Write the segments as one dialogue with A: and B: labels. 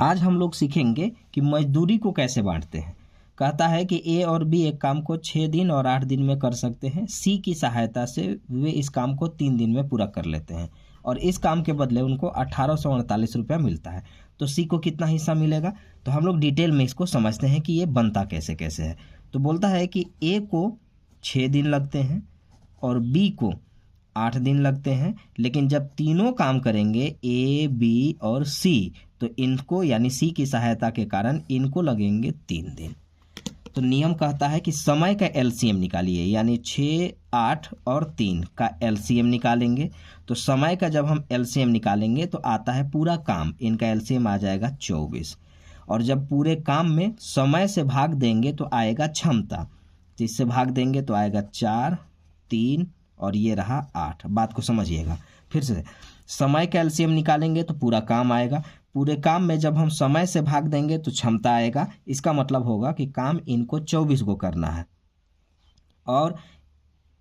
A: आज हम लोग सीखेंगे कि मजदूरी को कैसे बांटते हैं। कहता है कि ए और बी एक काम को 6 दिन और 8 दिन में कर सकते हैं। सी की सहायता से वे इस काम को 3 दिन में पूरा कर लेते हैं और इस काम के बदले उनको 1848 रुपया मिलता है। तो सी को कितना हिस्सा मिलेगा? तो हम लोग डिटेल में इसको समझते हैं कि ये बनता कैसे कैसे है। तो बोलता है कि ए को 6 दिन लगते हैं और बी को 8 दिन लगते हैं, लेकिन जब तीनों काम करेंगे ए, बी और सी, तो इनको यानी सी की सहायता के कारण इनको लगेंगे 3 दिन। तो नियम कहता है कि समय का एलसीएम निकालिए, यानी 6, 8 और 3 का एलसीएम निकालेंगे। तो समय का जब हम एलसीएम निकालेंगे तो आता है पूरा काम, इनका एलसीएम आ जाएगा 24। और जब पूरे काम में समय से भाग देंगे तो आएगा क्षमता, तो इससे भाग देंगे तो आएगा 4, 3 और ये रहा 8। बात को समझिएगा फिर से। समय का एलसीएम निकालेंगे तो पूरा काम आएगा, पूरे काम में जब हम समय से भाग देंगे तो क्षमता आएगा। इसका मतलब होगा कि काम इनको 24 को करना है। और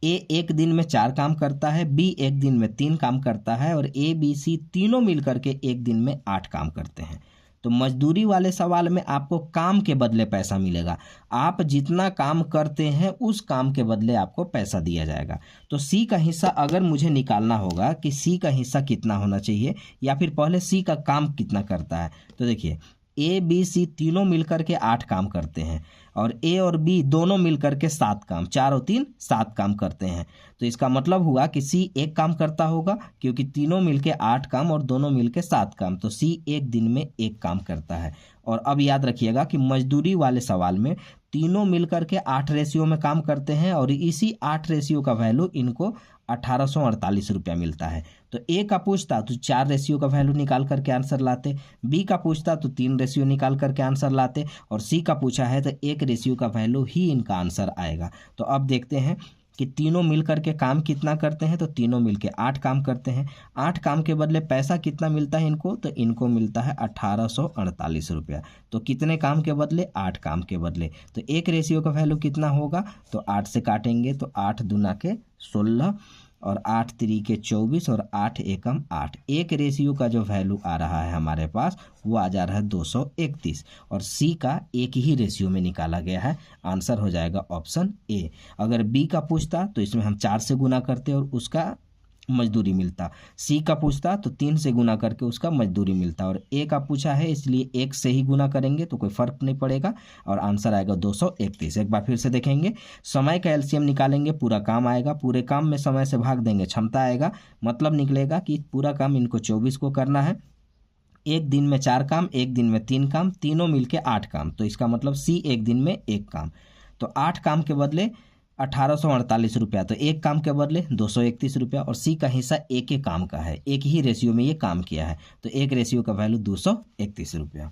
A: ए एक दिन में 4 काम करता है, बी एक दिन में 3 काम करता है और ए, बी, सी तीनों मिलकर के एक दिन में 8 काम करते हैं। तो मजदूरी वाले सवाल में आपको काम के बदले पैसा मिलेगा। आप जितना काम करते हैं उस काम के बदले आपको पैसा दिया जाएगा। तो सी का हिस्सा अगर मुझे निकालना होगा कि सी का हिस्सा कितना होना चाहिए, या फिर पहले सी का काम कितना करता है, तो देखिए ए, बी, सी तीनों मिलकर के 8 काम करते हैं और ए और बी दोनों मिलकर के 7 काम, 4 और 3 7 काम करते हैं। तो इसका मतलब हुआ कि सी एक काम करता होगा, क्योंकि तीनों मिलके 8 काम और दोनों मिलके 7 काम, तो सी एक दिन में एक काम करता है। और अब याद रखिएगा कि मजदूरी वाले सवाल में तीनों मिलकर के 8 रेशियो में काम करते हैं और इसी 8 रेशियो का वैल्यू इनको 1848 रुपया मिलता है। तो ए का पूछता तो 4 रेशियो का वैल्यू निकाल करके आंसर लाते, बी का पूछता तो 3 रेशियो निकाल करके आंसर लाते, और सी का पूछा है तो 1 रेशियो का वैल्यू ही इनका आंसर आएगा। तो अब देखते हैं कि तीनों मिलकर के काम कितना करते हैं। तो तीनों मिलके 8 काम करते हैं। 8 काम के बदले पैसा कितना मिलता है इनको? तो इनको मिलता है 1848 रुपया। तो कितने काम के बदले? 8 काम के बदले। तो 1 रेशियो का वैल्यू कितना होगा? तो 8 से काटेंगे तो 8 दूना के 16 और 8 त्रिके 24 और 8 एकम 8। 1 रेशियो का जो वैल्यू आ रहा है हमारे पास वो आ जा रहा है 231, और सी का एक ही रेशियो में निकाला गया है। आंसर हो जाएगा ऑप्शन ए। अगर बी का पूछता तो इसमें हम 4 से गुना करते और उसका मजदूरी मिलता, सी का पूछता तो 3 से गुना करके उसका मजदूरी मिलता, और ए का पूछा है इसलिए 1 से ही गुना करेंगे तो कोई फर्क नहीं पड़ेगा और आंसर आएगा 231। एक बार फिर से देखेंगे, समय का एलसीएम निकालेंगे, पूरा काम आएगा, पूरे काम में समय से भाग देंगे, क्षमता आएगा, मतलब निकलेगा कि पूरा काम इनको 24 को करना है। एक दिन में 4 काम, एक दिन में 3 काम, तीनों मिलके 8 काम, तो इसका मतलब सी एक दिन में 1 काम। तो 8 काम के बदले 1848 रुपया, तो 1 काम के बदले 231 रुपया, और सी का हिस्सा एक ही काम का है, एक ही रेशियो में ये काम किया है, तो 1 रेशियो का वैल्यू 231 रुपया।